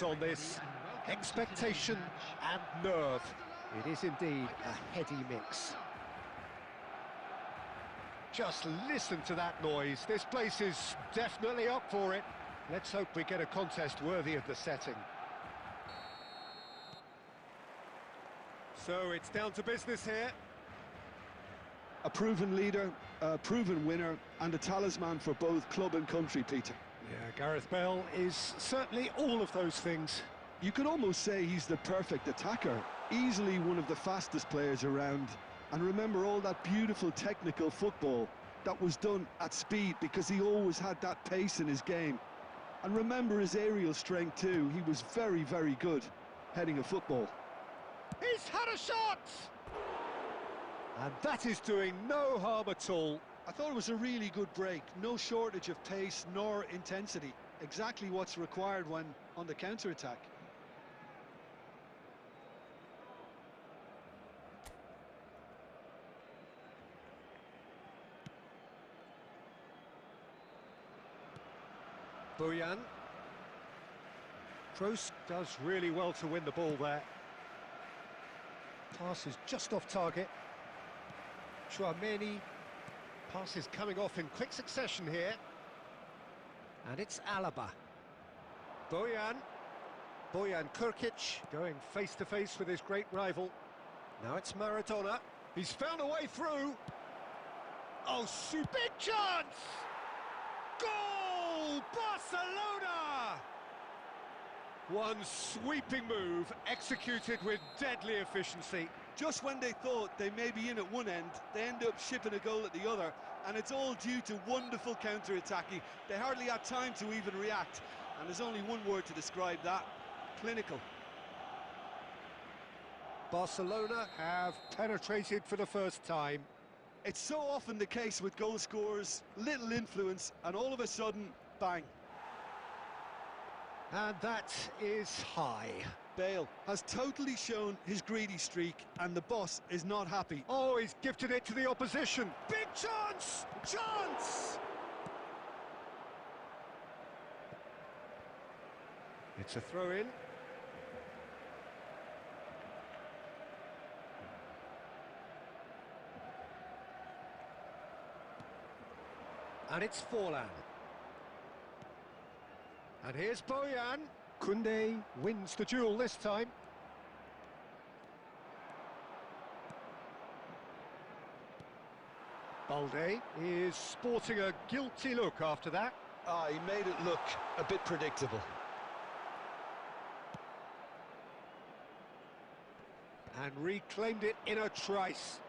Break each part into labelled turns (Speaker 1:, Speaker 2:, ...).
Speaker 1: words on this. Expectation and nerve. It is indeed a heady mix. Just listen to that noise. This place is definitely up for it. Let's hope we get a contest worthy of the setting. So it's down to business here.
Speaker 2: A proven leader, a proven winner, and a talisman for both club and country, Peter.
Speaker 1: Yeah, Gareth Bale is certainly all of those things.
Speaker 2: You could almost say he's the perfect attacker, easily one of the fastest players around. And remember all that beautiful technical football that was done at speed, because he always had that pace in his game. And remember his aerial strength too. He was very, very good heading a football.
Speaker 1: He's had a shot! And that is doing no harm at all.
Speaker 2: I thought it was a really good break. No shortage of pace nor intensity. Exactly what's required when on the counter-attack.
Speaker 1: Bojan. Kroos does really well to win the ball there. Pass is just off target. Tchouaméni. Pass is coming off in quick succession here. And it's Alaba. Bojan. Bojan Krkic going face-to-face with his great rival. Now it's Maradona. He's found a way through. Oh, big chance! Goal! Barcelona! One sweeping move, executed with deadly efficiency.
Speaker 2: Just when they thought they may be in at one end, they end up shipping a goal at the other, and it's all due to wonderful counter-attacking. They hardly had time to even react, and there's only one word to describe that: clinical.
Speaker 1: Barcelona have penetrated for the first time.
Speaker 2: It's so often the case with goal scorers, little influence, and all of a sudden, bang.
Speaker 1: And that is high.
Speaker 2: Bale has totally shown his greedy streak, and the boss is not happy.
Speaker 1: Oh, he's gifted it to the opposition. Big chance! Chance! It's a throw-in. And it's Forlan. And here's Bojan. Koundé wins the duel this time. Balde is sporting a guilty look after that.
Speaker 2: He made it look a bit predictable.
Speaker 1: And reclaimed it in a trice.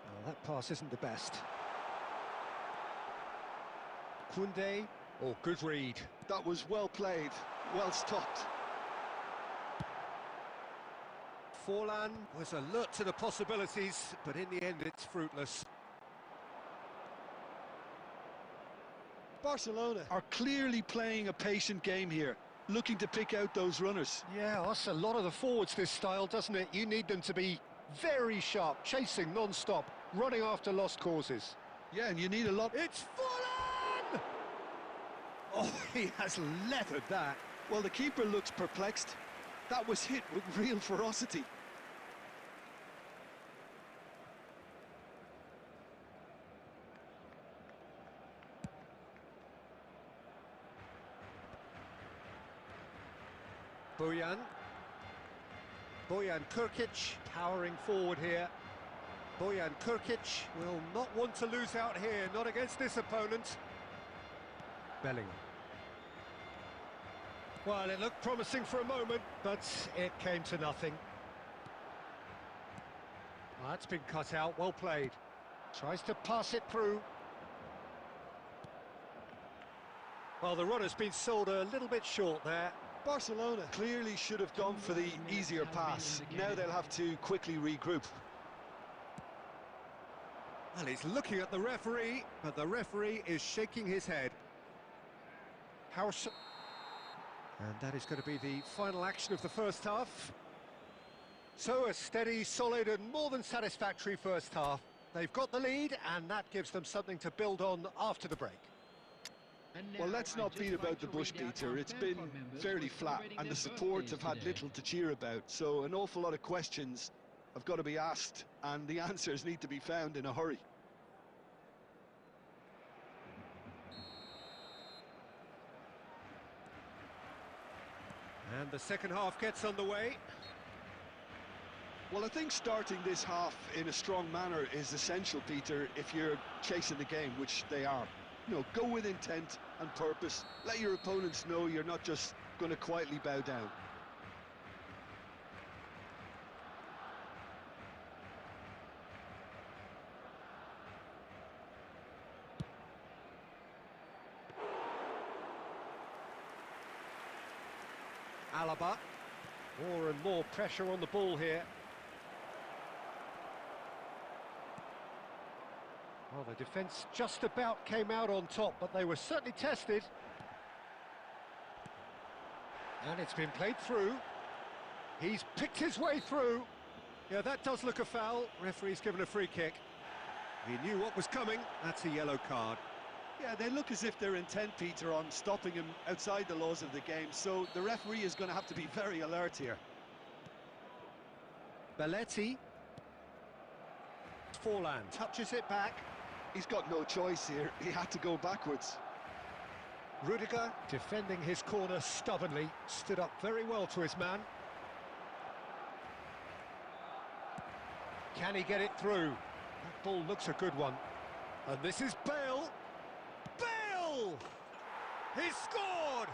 Speaker 1: Oh, that pass isn't the best. Koundé. Oh, good read.
Speaker 2: That was well played, well stopped.
Speaker 1: Forlan was alert to the possibilities, but in the end it's fruitless.
Speaker 2: Barcelona are clearly playing a patient game here, looking to pick out those runners.
Speaker 1: Yeah, that's a lot of the forwards, this style, doesn't it? You need them to be very sharp, chasing non-stop, running after lost causes.
Speaker 2: Yeah, and you need a lot...
Speaker 1: It's Forlan! Oh, he has leathered that.
Speaker 2: Well, the keeper looks perplexed. That was hit with real ferocity.
Speaker 1: Bojan. Bojan Krkic powering forward here. Bojan Krkic will not want to lose out here, not against this opponent. Bellingham. Well, it looked promising for a moment, but it came to nothing. Oh, that's been cut out, well played. Tries to pass it through. Well, the runner's been sold a little bit short there.
Speaker 2: Barcelona clearly should have gone for the easier pass. Now they'll have to quickly regroup.
Speaker 1: Well, he's looking at the referee, but the referee is shaking his head. And that is going to be the final action of the first half. So a steady, solid and more than satisfactory first half. They've got the lead and that gives them something to build on after the break.
Speaker 2: Well, let's not beat about the bush, Peter. It's been fairly flat, and the supports have had little to cheer about. So an awful lot of questions have got to be asked, and the answers need to be found in a hurry.
Speaker 1: And the second half gets underway.
Speaker 2: Well, I think starting this half in a strong manner is essential, Peter, if you're chasing the game, which they are. You know, go with intent and purpose. Let your opponents know you're not just going to quietly bow down.
Speaker 1: Alaba. More and more pressure on the ball here. Well, the defence just about came out on top, but they were certainly tested. And it's been played through. He's picked his way through. Yeah, that does look a foul. Referee's given a free kick. He knew what was coming. That's a yellow card.
Speaker 2: Yeah, they look as if they're intent, Peter, on stopping him outside the laws of the game, so the referee is going to have to be very alert here.
Speaker 1: Belletti. Forlan touches it back.
Speaker 2: He's got no choice here. He had to go backwards.
Speaker 1: Rudiger, defending his corner stubbornly, stood up very well to his man. Can he get it through? That ball looks a good one. And this is Bale. Bale! He's scored!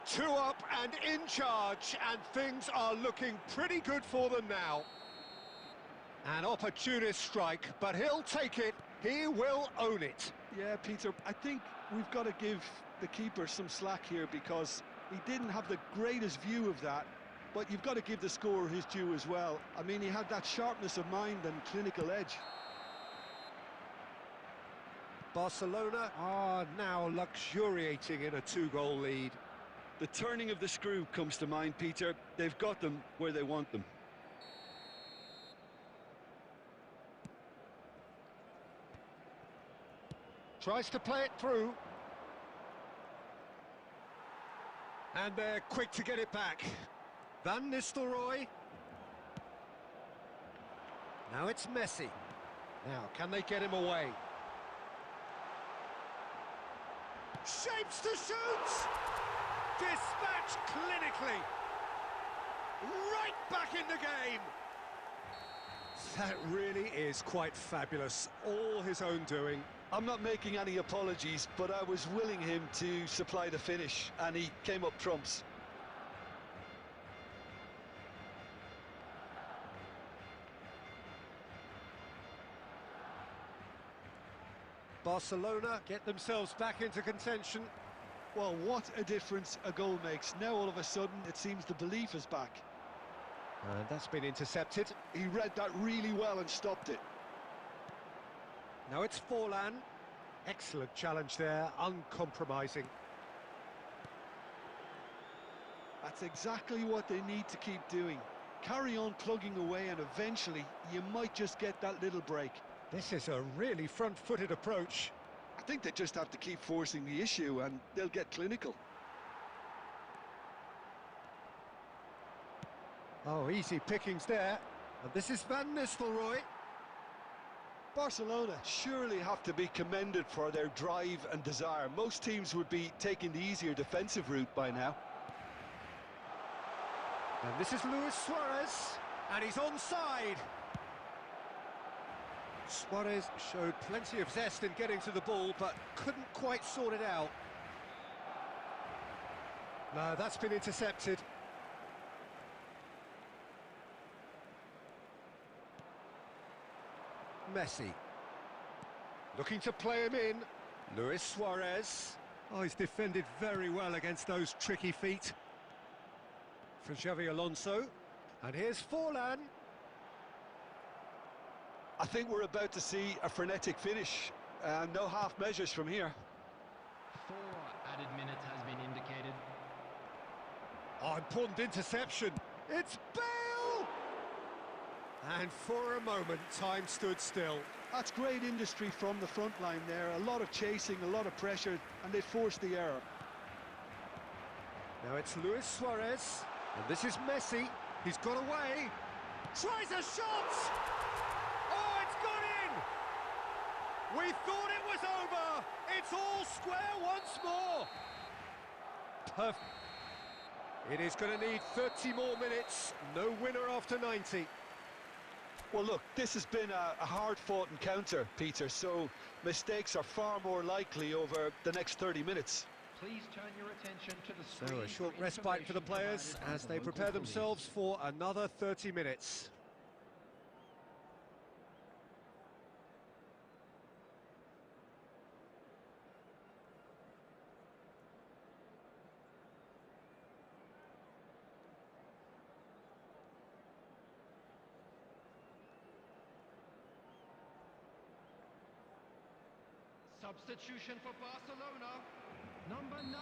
Speaker 1: 2 up and in charge, and things are looking pretty good for them now. An opportunist strike, but he'll take it. He will own it.
Speaker 2: Yeah, Peter, I think we've got to give the keeper some slack here because he didn't have the greatest view of that, but you've got to give the scorer his due as well. I mean, he had that sharpness of mind and clinical edge.
Speaker 1: Barcelona are now luxuriating in a 2-goal lead.
Speaker 2: The turning of the screw comes to mind, Peter. They've got them where they want them.
Speaker 1: Tries to play it through. And they're quick to get it back. Van Nistelrooy. Now it's Messi. Now, can they get him away? Shapes to shoot! Dispatched clinically. Right back in the game. That really is quite fabulous. All his own doing.
Speaker 2: I'm not making any apologies, but I was willing him to supply the finish, and he came up trumps.
Speaker 1: Barcelona get themselves back into contention.
Speaker 2: Well, what a difference a goal makes. Now all of a sudden it seems the belief is back.
Speaker 1: And that's been intercepted.
Speaker 2: He read that really well and stopped it.
Speaker 1: Now it's Forlan. Excellent challenge there, uncompromising.
Speaker 2: That's exactly what they need to keep doing. Carry on plugging away and eventually you might just get that little break.
Speaker 1: This is a really front-footed approach.
Speaker 2: I think they just have to keep forcing the issue and they'll get clinical.
Speaker 1: Oh, easy pickings there. And this is Van Nistelrooy.
Speaker 2: Barcelona surely have to be commended for their drive and desire. Most teams would be taking the easier defensive route by now.
Speaker 1: And this is Luis Suarez, and he's onside. Suarez showed plenty of zest in getting to the ball, but couldn't quite sort it out. No, that's been intercepted. Messi. Looking to play him in. Luis Suarez. Oh, he's defended very well against those tricky feet. For Xavi Alonso. And here's Forlan.
Speaker 2: I think we're about to see a frenetic finish. No half measures from here.
Speaker 3: 4 added minutes has been indicated.
Speaker 1: Oh, important interception. It's Bale! And for a moment, time stood still.
Speaker 2: That's great industry from the front line there. A lot of chasing, a lot of pressure, and they forced the error.
Speaker 1: Now it's Luis Suarez, and this is Messi. He's got away. Tries a shot! Oh, it's gone in! We thought it was over! It's all square once more! Perfect. It is going to need 30 more minutes. No winner after 90.
Speaker 2: Well, look, this has been a hard-fought encounter, Peter, so mistakes are far more likely over the next 30 minutes.
Speaker 3: Please turn your attention to the
Speaker 1: So a short respite for the players as they prepare themselves for another 30 minutes.
Speaker 3: Substitution for Barcelona. Number 9,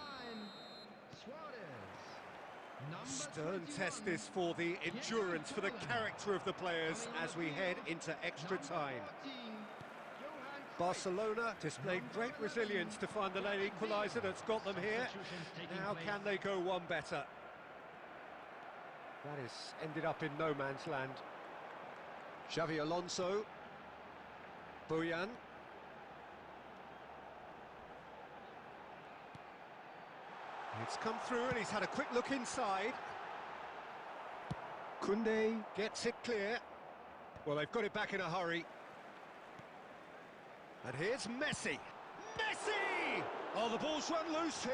Speaker 3: Suarez.
Speaker 1: Stern test this for the endurance, for the character of the players as we head into extra time. Barcelona displayed great resilience to find the late equaliser that's got them here. How can they go one better? That has ended up in no man's land. Xavi Alonso. Bojan. It's come through and he's had a quick look inside. Koundé gets it clear. Well, they've got it back in a hurry. And here's Messi. Messi! Oh, the ball's run loose here.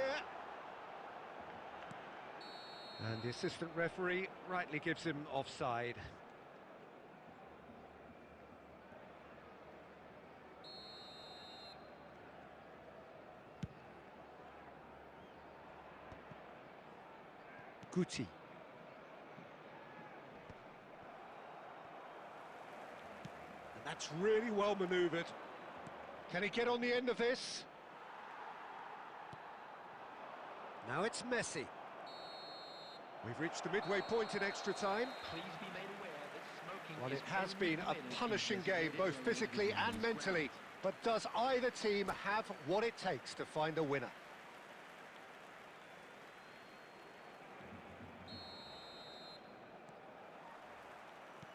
Speaker 1: And the assistant referee rightly gives him offside. Guti. And that's really well manoeuvred. Can he get on the end of this? Now it's Messi. We've reached the midway point in extra time.
Speaker 3: Please be made aware that smoking
Speaker 1: Well,
Speaker 3: is
Speaker 1: it has
Speaker 3: only
Speaker 1: been a
Speaker 3: permitted
Speaker 1: punishing
Speaker 3: if
Speaker 1: game,
Speaker 3: it is
Speaker 1: both
Speaker 3: on
Speaker 1: physically
Speaker 3: the
Speaker 1: and mentally.
Speaker 3: ground.
Speaker 1: But does either team have what it takes to find a winner?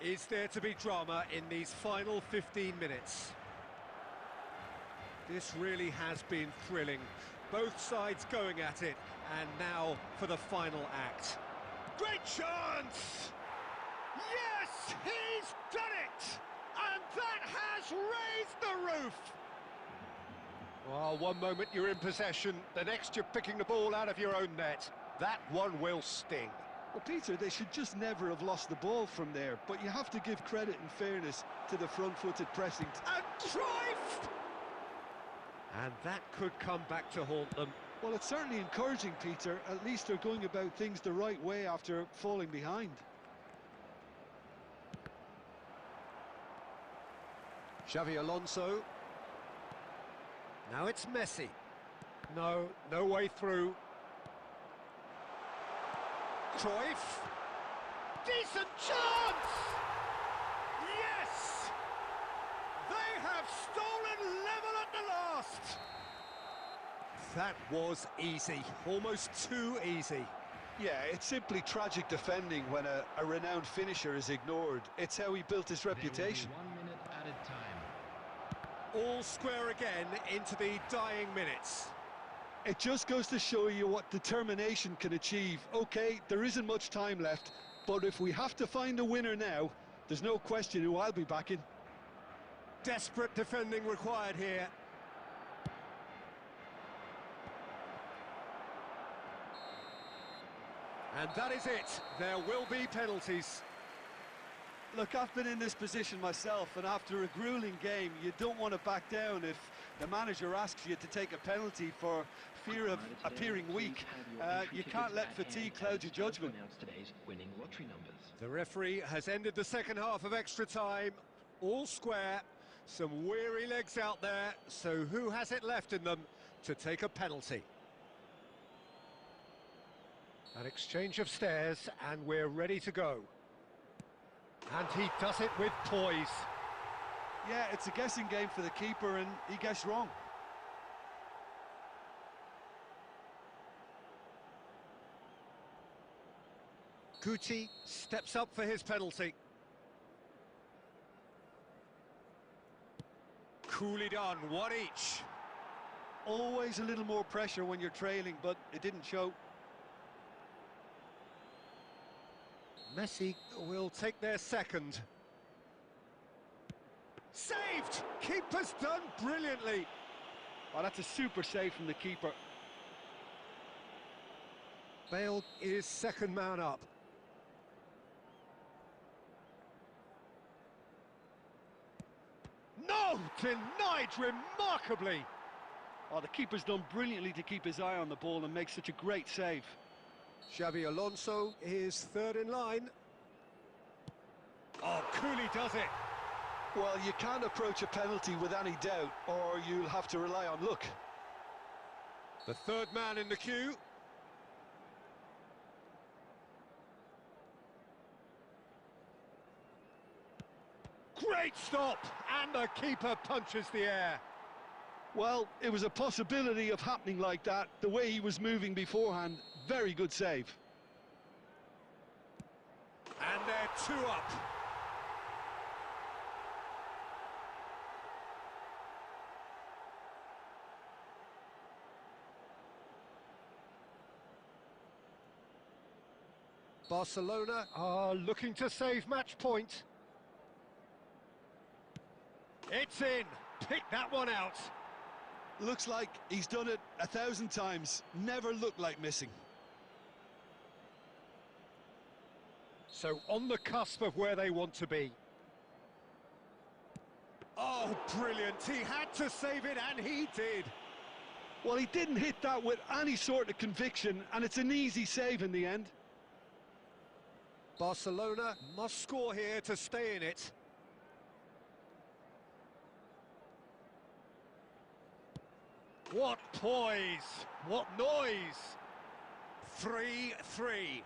Speaker 1: Is there to be drama in these final 15 minutes? This really has been thrilling. Both sides going at it, and now for the final act. Great chance! Yes, he's done it! And that has raised the roof! Well, one moment you're in possession, the next you're picking the ball out of your own net. That one will sting.
Speaker 2: Well, Peter, they should just never have lost the ball from there, but you have to give credit and fairness to the front-footed pressing.
Speaker 1: And Cruyff! And that could come back to haunt them.
Speaker 2: Well, it's certainly encouraging, Peter. At least they're going about things the right way after falling behind.
Speaker 1: Xavi Alonso. Now it's Messi. No way through. Cruyff. Decent chance! Yes! They have stolen level at the last! That was easy, almost too easy.
Speaker 2: Yeah, it's simply tragic defending when a renowned finisher is ignored. It's how he built his reputation.
Speaker 3: 1 minute added time.
Speaker 1: All square again into the dying minutes.
Speaker 2: It just goes to show you what determination can achieve. Okay, there isn't much time left, but if we have to find a winner now, there's no question who I'll be backing.
Speaker 1: Desperate defending required here. And that is it. There will be penalties.
Speaker 2: Look, I've been in this position myself, and after a grueling game, you don't want to back down if the manager asks you to take a penalty for fear of appearing weak. You can't let fatigue cloud your judgment.
Speaker 1: The referee has ended the second half of extra time. All square. Some weary legs out there. So who has it left in them to take a penalty? An exchange of stares, and we're ready to go. And he does it with poise.
Speaker 2: Yeah, it's a guessing game for the keeper, and he guessed wrong.
Speaker 1: Guti steps up for his penalty. Coolly done, one each.
Speaker 2: Always a little more pressure when you're trailing, but it didn't show.
Speaker 1: Messi will take their second. Saved! Keeper's done brilliantly.
Speaker 2: Oh, that's a super save from the keeper.
Speaker 1: Bale is second man up. No! Denied remarkably.
Speaker 2: Oh, the keeper's done brilliantly to keep his eye on the ball and make such a great save.
Speaker 1: Xabi Alonso is third in line. Oh, Cooley does it.
Speaker 2: Well, you can't approach a penalty with any doubt, or you'll have to rely on luck.
Speaker 1: The third man in the queue. Great stop! And the keeper punches the air.
Speaker 2: Well, it was a possibility of happening like that. The way he was moving beforehand, very good save.
Speaker 1: And they're two up. Barcelona are looking to save match point. It's in. Pick that one out.
Speaker 2: Looks like he's done it 1,000 times. Never looked like missing.
Speaker 1: So on the cusp of where they want to be. Oh, brilliant. He had to save it, and he did.
Speaker 2: Well, he didn't hit that with any sort of conviction, and it's an easy save in the end.
Speaker 1: Barcelona must score here to stay in it. What poise! What noise! 3-3.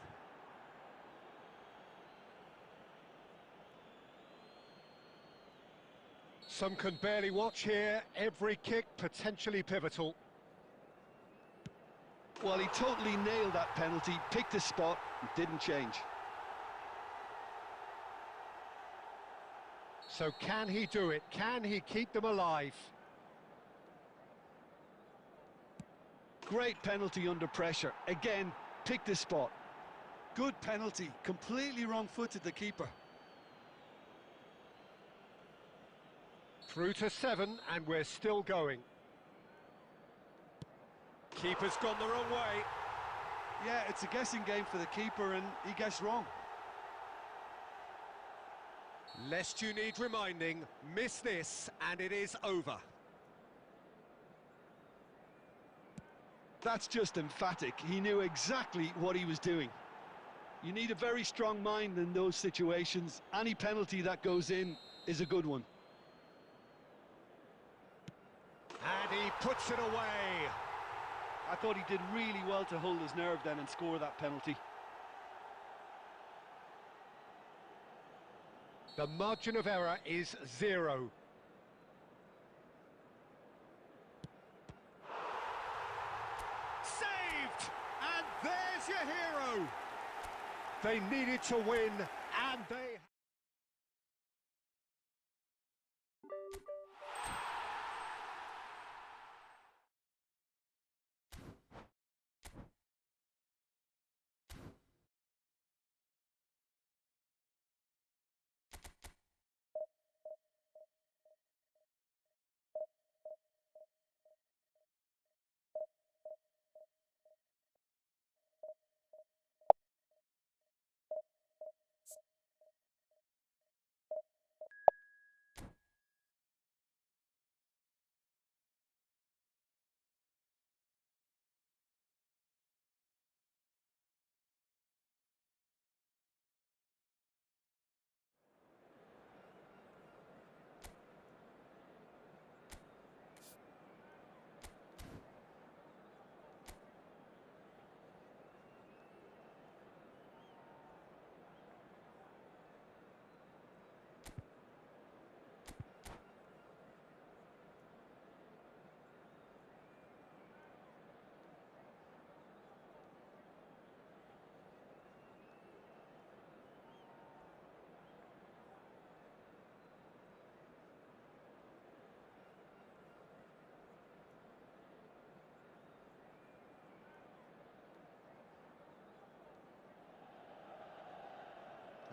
Speaker 1: Some can barely watch here. Every kick potentially pivotal.
Speaker 2: Well, he totally nailed that penalty, picked his spot, and didn't change.
Speaker 1: So can he do it? Can he keep them alive?
Speaker 2: Great penalty under pressure. Again, picked his spot. Good penalty, completely wrong-footed the keeper.
Speaker 1: Through to 7, and we're still going. Keeper's gone the wrong way.
Speaker 2: Yeah, it's a guessing game for the keeper, and he guessed wrong.
Speaker 1: Lest you need reminding, miss this, and it is over.
Speaker 2: That's just emphatic. He knew exactly what he was doing. You need a very strong mind in those situations. Any penalty that goes in is a good one.
Speaker 1: And he puts it away.
Speaker 2: I thought he did really well to hold his nerve then and score that penalty.
Speaker 1: The margin of error is 0. Saved! And there's your hero! They needed to win, and they...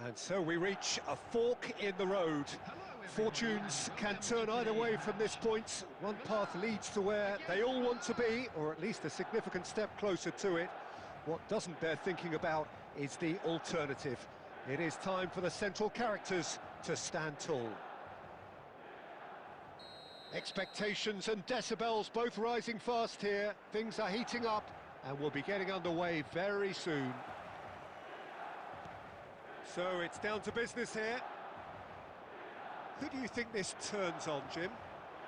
Speaker 1: And so we reach a fork in the road. Fortunes can turn either way from this point. One path leads to where they all want to be, or at least a significant step closer to it. What doesn't bear thinking about is the alternative. It is time for the central characters to stand tall. Expectations and decibels both rising fast here. Things are heating up and we'll be getting underway very soon. So it's down to business here. Who do you think this turns on, Jim?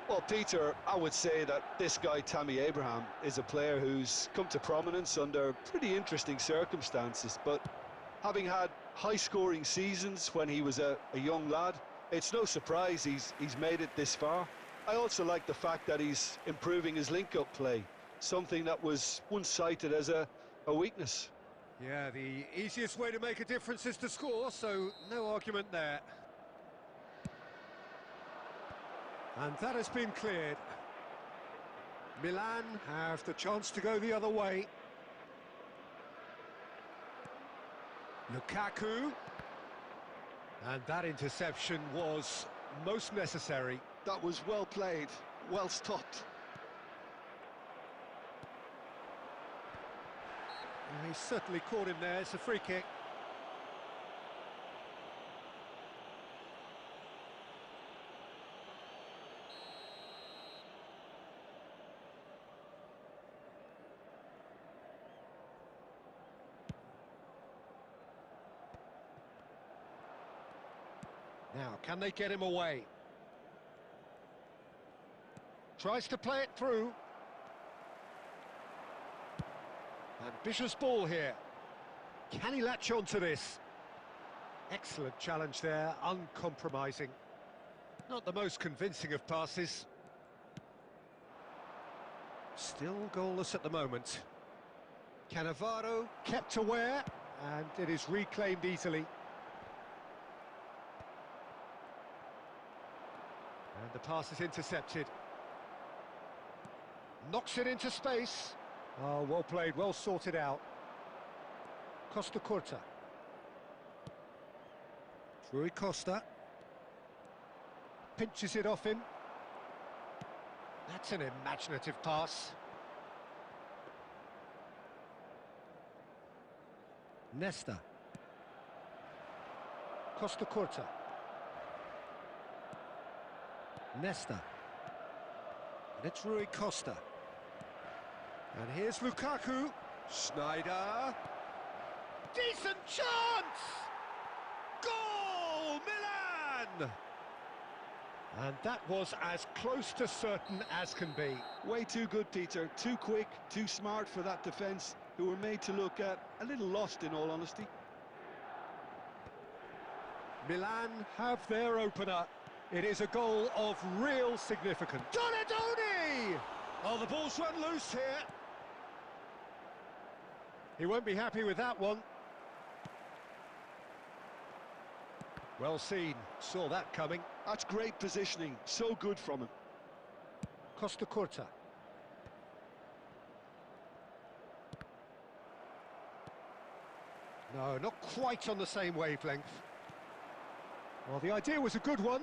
Speaker 2: Well, Peter, I would say that this guy, Tammy Abraham, is a player who's come to prominence under pretty interesting circumstances, but having had high-scoring seasons when he was a young lad, it's no surprise he's made it this far. I also like the fact that he's improving his link-up play, something that was once cited as a weakness.
Speaker 1: Yeah, the easiest way to make a difference is to score, so no argument there. And that has been cleared. Milan have the chance to go the other way. Lukaku. And that interception was most necessary.
Speaker 2: That was well played, well stopped.
Speaker 1: He certainly caught him there. It's a free kick. Now, can they get him away? Tries to play it through. Ambitious ball here. Can he latch on to this? Excellent challenge there, uncompromising. Not the most convincing of passes. Still goalless at the moment. Cannavaro kept aware, and it is reclaimed easily. And the pass is intercepted. Knocks it into space. Oh, well played, well sorted out. Costa Curta. Rui Costa. Pinches it off him. That's an imaginative pass. Nesta. Costa Curta. Nesta. And it's Rui Costa. And here's Lukaku. Schneider. Decent chance! Goal! Milan! And that was as close to certain as can be.
Speaker 2: Way too good, Peter. Too quick, too smart for that defence, who were made to look a little lost, in all honesty.
Speaker 1: Milan have their opener. It is a goal of real significance. Donadoni! Oh, the ball's run loose here. He won't be happy with that one. Well seen, saw that coming.
Speaker 2: That's great positioning, so good from him.
Speaker 1: Costa Curta. No, not quite on the same wavelength. Well, the idea was a good one.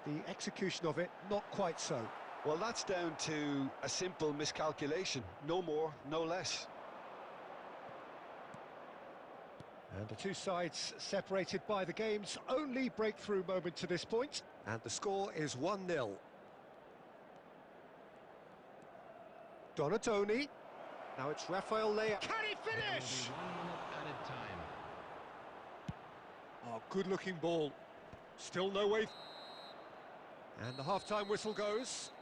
Speaker 1: The execution of it, not quite so.
Speaker 2: Well, that's down to a simple miscalculation. No more, no less.
Speaker 1: And the two sides separated by the game's only breakthrough moment to this point. And the score is 1-0. Donadoni. Now it's Rafael Leao. Can he finish?
Speaker 3: 1 minute added time.
Speaker 1: Oh, good-looking ball. Still no way. And the half-time whistle goes.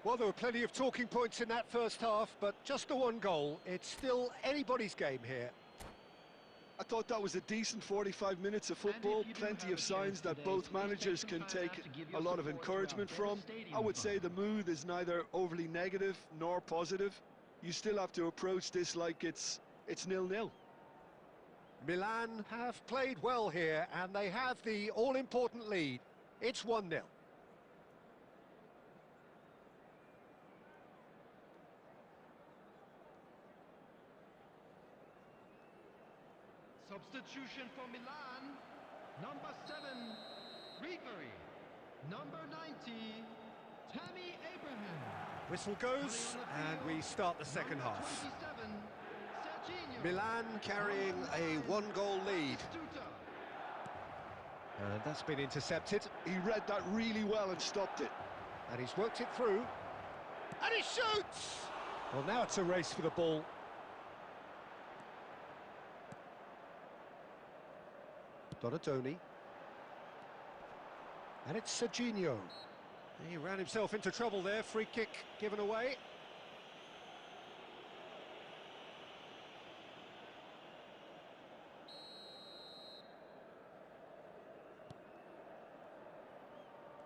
Speaker 1: Well, there were plenty of talking points in that first half, but just the one goal. It's still anybody's game here.
Speaker 2: I thought that was a decent 45 minutes of football, plenty of signs that both managers can take a lot of encouragement from. I would say the mood is neither overly negative nor positive. You still have to approach this like it's 0-0.
Speaker 1: Milan have played well here, and they have the all-important lead. It's 1-0.
Speaker 3: So Substitution for Milan. Number 7, Ribery. Number 90, Tammy Abraham.
Speaker 1: Whistle goes, and we start the second
Speaker 3: Number
Speaker 1: half.
Speaker 3: 27, Serginho.
Speaker 1: Milan carrying a one-goal lead.
Speaker 3: Batistuta.
Speaker 1: And that's been intercepted,
Speaker 2: He read that really well and stopped it.
Speaker 1: and he's worked it through. And he shoots! Well, now it's a race for the ball. Donadoni. And it's Serginho. He ran himself into trouble there, free kick given away.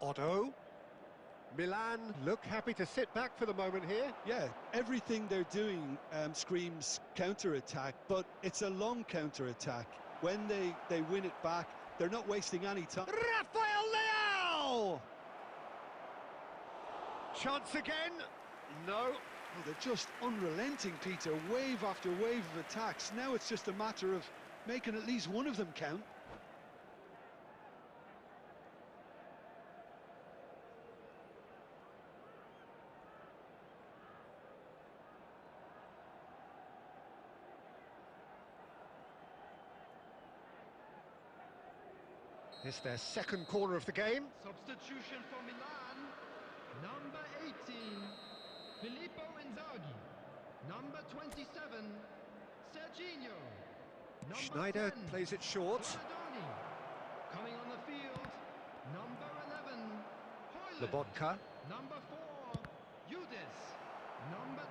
Speaker 1: Otto. Milan look happy to sit back for the moment here.
Speaker 2: Yeah, everything they're doing screams counter-attack, but it's a long counter-attack. When they win it back, they're not wasting any time.
Speaker 1: Rafael Leao! Chance again? No.
Speaker 2: Oh, they're just unrelenting, Peter, wave after wave of attacks. Now it's just a matter of making at least one of them count.
Speaker 1: It's their second corner of the game.
Speaker 3: Substitution for Milan. Number 18, Filippo Inzaghi. Number 27, Serginho. Number
Speaker 1: Schneider
Speaker 3: 10,
Speaker 1: plays it short.
Speaker 3: Donadoni. Coming on the field, number 11, Højlund.
Speaker 1: Lobotka.
Speaker 3: Number 4, Udis. Number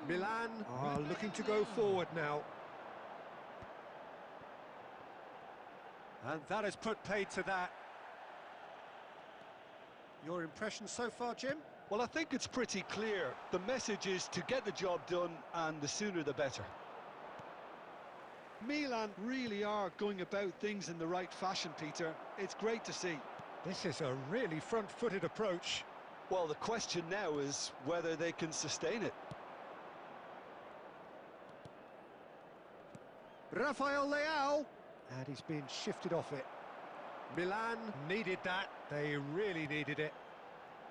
Speaker 3: 22,
Speaker 1: Milan are
Speaker 3: Rafael
Speaker 1: looking to go
Speaker 3: Leao.
Speaker 1: forward now. And that has put paid to that. Your impression so far, Jim?
Speaker 2: Well, I think it's pretty clear. The message is to get the job done, and the sooner the better. Milan really are going about things in the right fashion, Peter. It's great to see.
Speaker 1: This is a really front-footed approach.
Speaker 2: Well, the question now is whether they can sustain it.
Speaker 1: Rafael Leao. And he's been shifted off it. Milan needed that. They really needed it.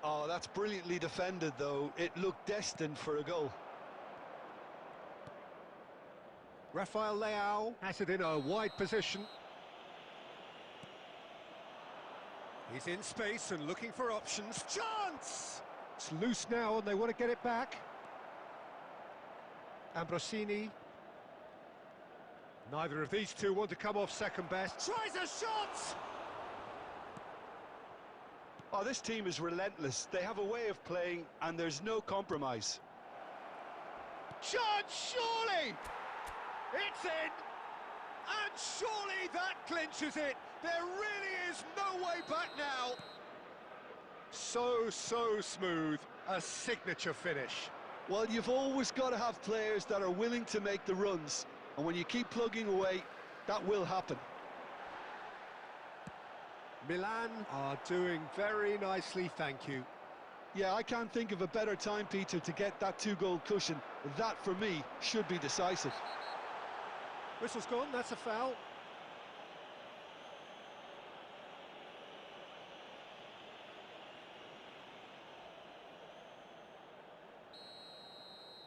Speaker 2: Oh, that's brilliantly defended, though. It looked destined for a goal.
Speaker 1: Rafael Leao has it in a wide position. He's in space and looking for options. Chance! It's loose now and they want to get it back. Ambrosini. Neither of these two want to come off second best. Tries a shot!
Speaker 2: Oh, this team is relentless. They have a way of playing, and there's no compromise.
Speaker 1: Chance, surely! It's in! And surely that clinches it! There really is no way back now! So smooth. A signature finish.
Speaker 2: Well, you've always got to have players that are willing to make the runs, and when you keep plugging away, that will happen.
Speaker 1: Milan are doing very nicely, thank you.
Speaker 2: Yeah, I can't think of a better time, Peter, to get that two-goal cushion. That, for me, should be decisive.
Speaker 1: Whistle's gone, that's a foul.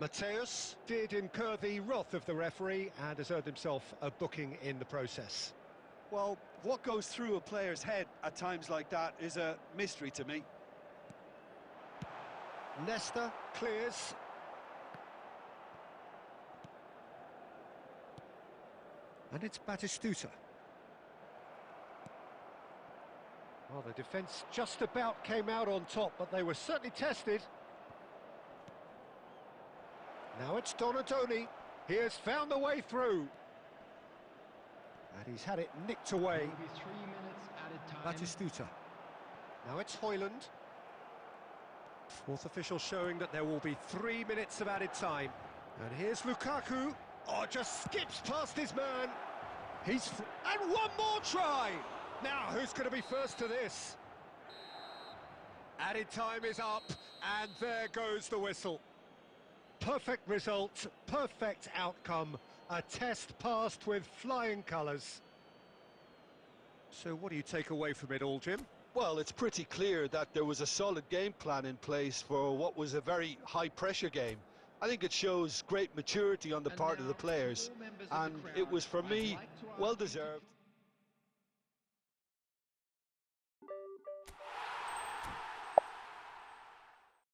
Speaker 1: Mateus did incur the wrath of the referee and has earned himself a booking in the process.
Speaker 2: Well, what goes through a player's head at times like that is a mystery to me.
Speaker 1: Nesta clears. And it's Batistuta. Well, the defence just about came out on top, but they were certainly tested. Now it's Donadoni. He has found the way through. And he's had it nicked away.
Speaker 3: There will be 3 minutes added time.
Speaker 1: Batistuta. Now it's Højlund. Fourth official showing that there will be 3 minutes of added time. And here's Lukaku. Oh, just skips past his man. And one more try. Now, who's going to be first to this? Added time is up, and there goes the whistle. Perfect result, perfect outcome. A test passed with flying colours. So what do you take away from it all, Jim?
Speaker 2: Well, it's pretty clear that there was a solid game plan in place for what was a very high-pressure game. I think it shows great maturity on the part of the players, and it was, for me, well deserved.